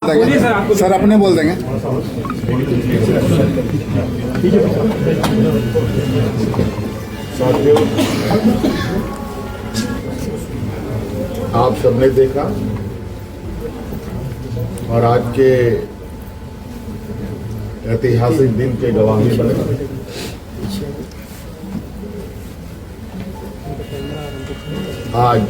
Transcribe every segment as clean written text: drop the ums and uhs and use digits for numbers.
Sir अपने बोल देंगे। साथियों, आप सबने देखा और आज के ऐतिहासिक दिन के गवाही बने। आज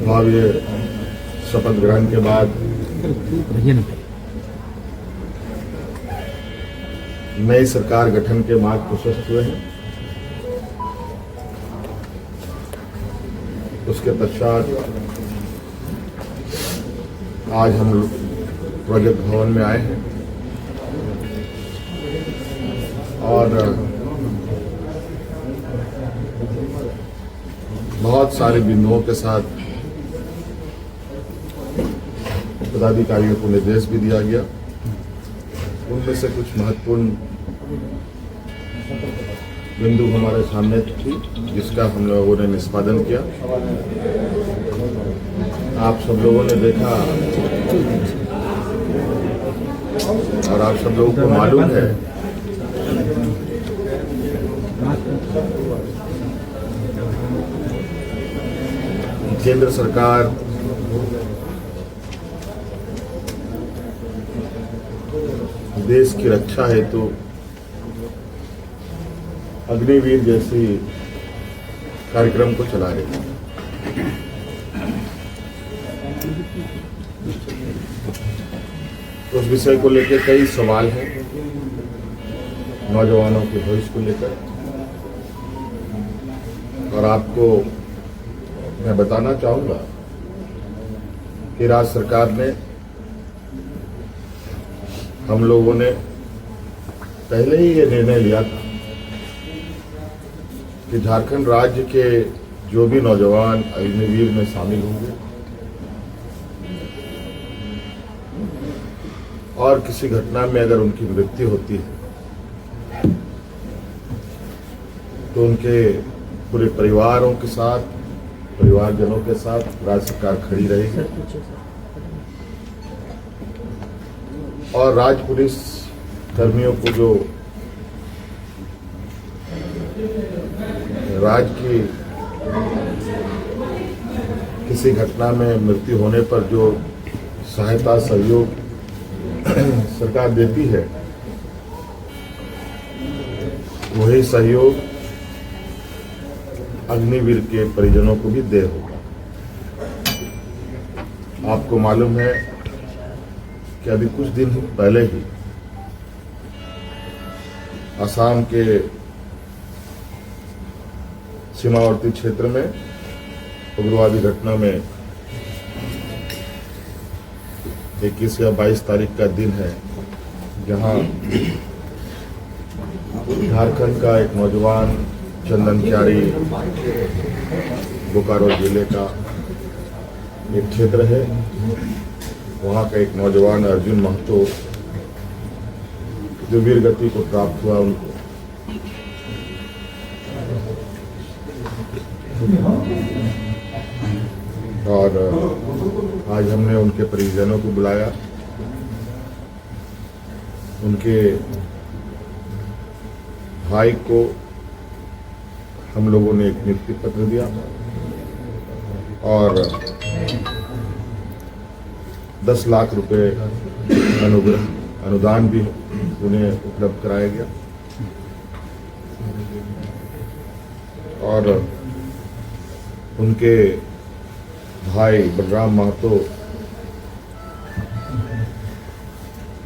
भव्य शपथ ग्रहण के बाद नई सरकार गठन के मार्ग प्रशस्त हुए हैं। उसके पश्चात आज हम प्रोजेक्ट भवन में आए हैं और बहुत सारे बिंदुओं के साथ पदाधिकारियों को निर्देश भी दिया गया। उनमें से कुछ महत्वपूर्ण बिंदु हमारे सामने थी जिसका हम लोगों ने निष्पादन किया। आप सब लोगों ने देखा और आप सब लोगों को मालूम है केंद्र सरकार देश की रक्षा हेतु अग्निवीर जैसी कार्यक्रम को चला रही है। उस विषय को लेकर कई सवाल हैं नौजवानों के भविष्य को लेकर, और आपको मैं बताना चाहूंगा कि राज्य सरकार ने, हम लोगों ने पहले ही ये निर्णय लिया था कि झारखंड राज्य के जो भी नौजवान अग्निवीर में शामिल होंगे और किसी घटना में अगर उनकी मृत्यु होती है तो उनके पूरे परिवारों के साथ, परिवारजनों के साथ राज्य सरकार खड़ी रहेगी और राज्य पुलिस कर्मियों को जो राज्य की किसी घटना में मृत्यु होने पर जो सहायता सहयोग सरकार देती है, वही सहयोग अग्निवीर के परिजनों को भी दे होगा। आपको मालूम है कि अभी कुछ दिन पहले ही असम के सीमावर्ती क्षेत्र में उग्रवादी घटना में 21 या 22 तारीख का दिन है, जहां झारखंड का एक नौजवान चंदन क्यारी, बोकारो जिले का एक क्षेत्र है, वहां का एक नौजवान अर्जुन महतो जो वीर गति को प्राप्त हुआ, उनको और आज हमने उनके परिजनों को बुलाया। उनके भाई को हम लोगों ने एक नियुक्ति पत्र दिया और 10 लाख रुपए अनुदान भी उन्हें उपलब्ध कराया गया और उनके भाई बलराम महतो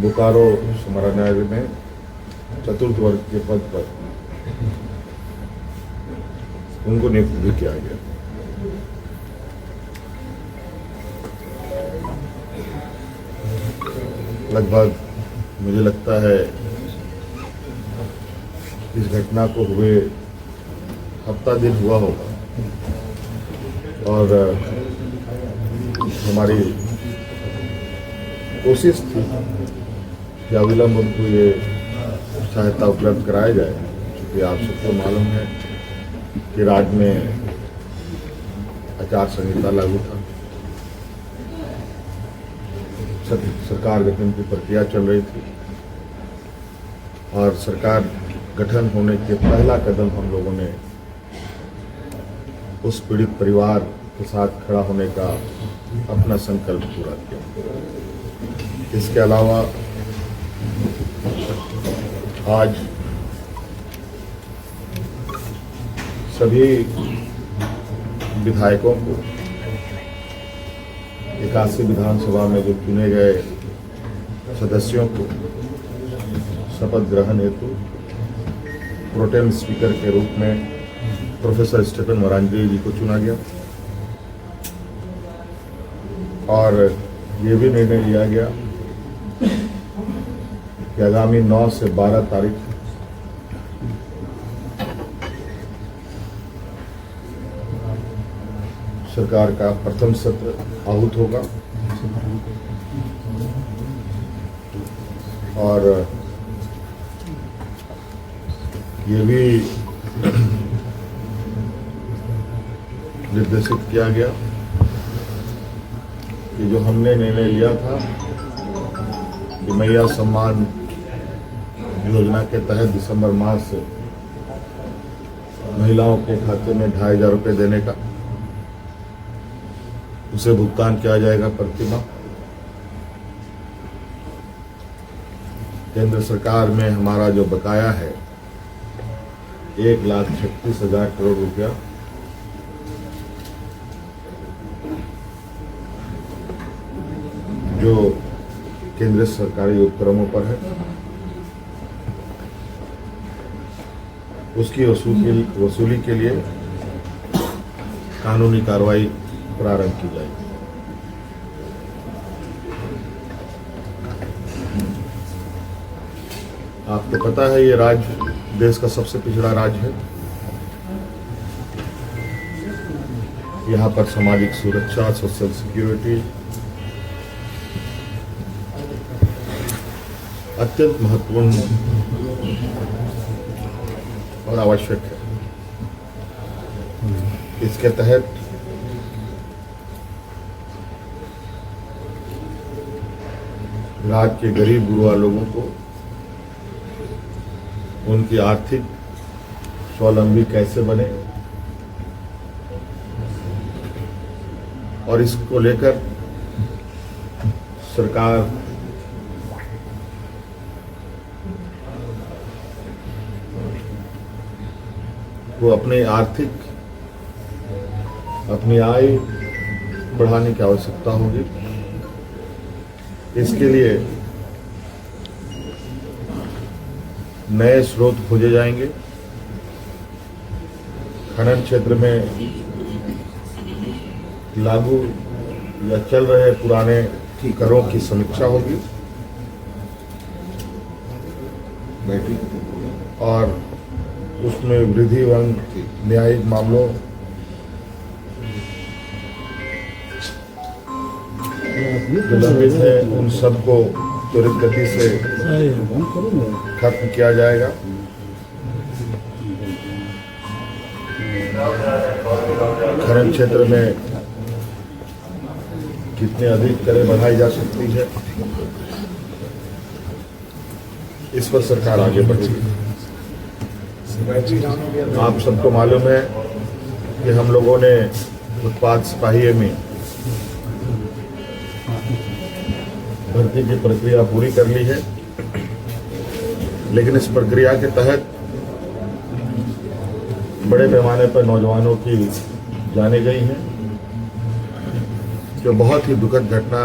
बोकारो समाहरणालय में चतुर्थ वर्ग के पद पर उनको नियुक्त भी किया गया। लगभग मुझे लगता है इस घटना को हुए हफ्ता दिन हुआ होगा और हमारी कोशिश थी कि अविलंब उनको ये सहायता उपलब्ध कराया जाए, क्योंकि आप सबको मालूम है कि राज्य में आचार संहिता लागू था। सरकार गठन की प्रक्रिया चल रही थी और सरकार गठन होने के पहला कदम हम लोगों ने उस पीड़ित परिवार के साथ खड़ा होने का अपना संकल्प पूरा किया। इसके अलावा आज सभी विधायकों को 81 विधानसभा में जो चुने गए सदस्यों को शपथ ग्रहण हेतु प्रोटेम स्पीकर के रूप में प्रोफेसर स्टीफन मरांडी जी को चुना गया और ये भी निर्णय लिया गया कि आगामी 9 से 12 तारीख सरकार का प्रथम सत्र आहूत होगा और ये भी निर्देशित किया गया कि जो हमने निर्णय लिया था कि मैया सम्मान योजना के तहत दिसंबर माह से महिलाओं के खाते में 2,500 रुपये देने का, उसे भुगतान किया जाएगा प्रति माह। केंद्र सरकार में हमारा जो बकाया है 1,36,000 करोड़ रुपया, जो केंद्र सरकारी उपक्रमों पर है, उसकी वसूली के लिए कानूनी कार्रवाई प्रारंभ की जाएगी। आपको पता है ये राज्य देश का सबसे पिछड़ा राज्य है। यहाँ पर सामाजिक सुरक्षा, सोशल सिक्योरिटी अत्यंत महत्वपूर्ण और आवश्यक है। इसके तहत राज्य के गरीब गुरुआ लोगों को उनकी आर्थिक स्वावलंबी कैसे बने और इसको लेकर सरकार को अपने अपनी आय बढ़ाने की आवश्यकता होगी। इसके लिए नए स्रोत खोजे जाएंगे। खनन क्षेत्र में लागू या चल रहे पुराने करों की समीक्षा होगी और उसमें वृद्धि एवं न्यायिक मामलों जो लंबित है उन सबको त्वरित गति से खत्म किया जाएगा। खनन क्षेत्र में कितने अधिक करें बढ़ाई जा सकती है, इस पर सरकार आगे बढ़ेगी। आप सबको मालूम है कि हम लोगों ने उत्पाद सिपाही में भर्ती की प्रक्रिया पूरी कर ली है, लेकिन इस प्रक्रिया के तहत बड़े पैमाने पर नौजवानों की जाने गई हैं, जो बहुत ही दुखद घटना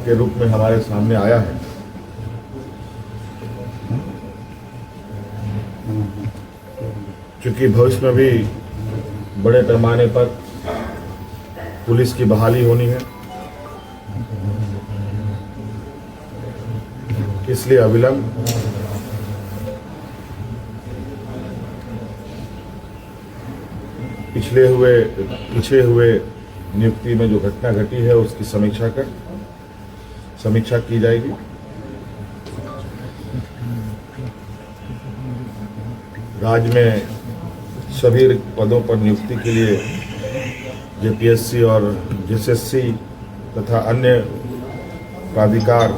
के रूप में हमारे सामने आया है। क्योंकि भविष्य में भी बड़े पैमाने पर पुलिस की बहाली होनी है, इसलिए अविलंब पीछे हुए नियुक्ति में जो घटना घटी है उसकी समीक्षा की जाएगी। राज्य में सभी पदों पर नियुक्ति के लिए जेपीएससी और जेएसएससी तथा अन्य प्राधिकार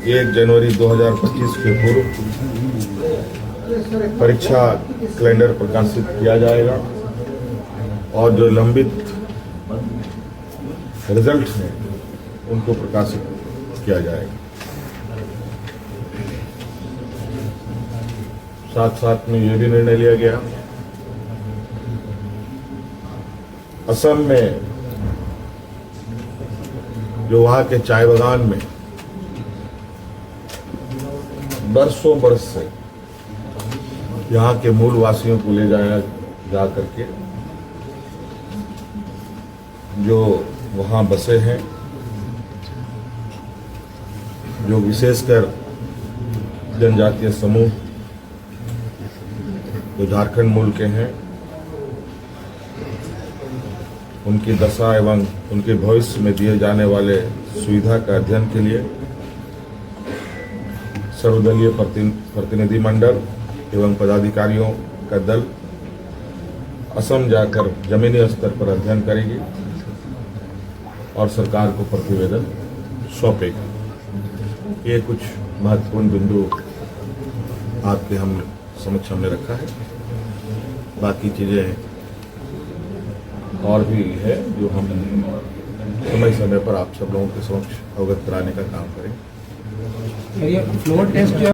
1 जनवरी 2025 के पूर्व परीक्षा कैलेंडर प्रकाशित किया जाएगा और जो लंबित रिजल्ट हैं उनको प्रकाशित किया जाएगा। साथ साथ में ये भी निर्णय लिया गया, असम में जो वहां के चाय बागान में बरसों बरस से यहाँ के मूल वासियों को ले जाया जा करके जो वहाँ बसे हैं, जो विशेषकर जनजातीय समूह जो झारखंड मूल के हैं, उनकी दशा एवं उनके भविष्य में दिए जाने वाले सुविधा का अध्ययन के लिए सर्वदलीय प्रतिनिधि मंडल एवं पदाधिकारियों का दल असम जाकर जमीनी स्तर पर अध्ययन करेगी और सरकार को प्रतिवेदन सौंपेगी। ये कुछ महत्वपूर्ण बिंदु आपके हम समक्ष हमने रखा है। बाकी चीजें और भी है जो हम समय समय पर आप सब लोगों के समक्ष अवगत कराने का काम करें। ये फ्लोर टेस्ट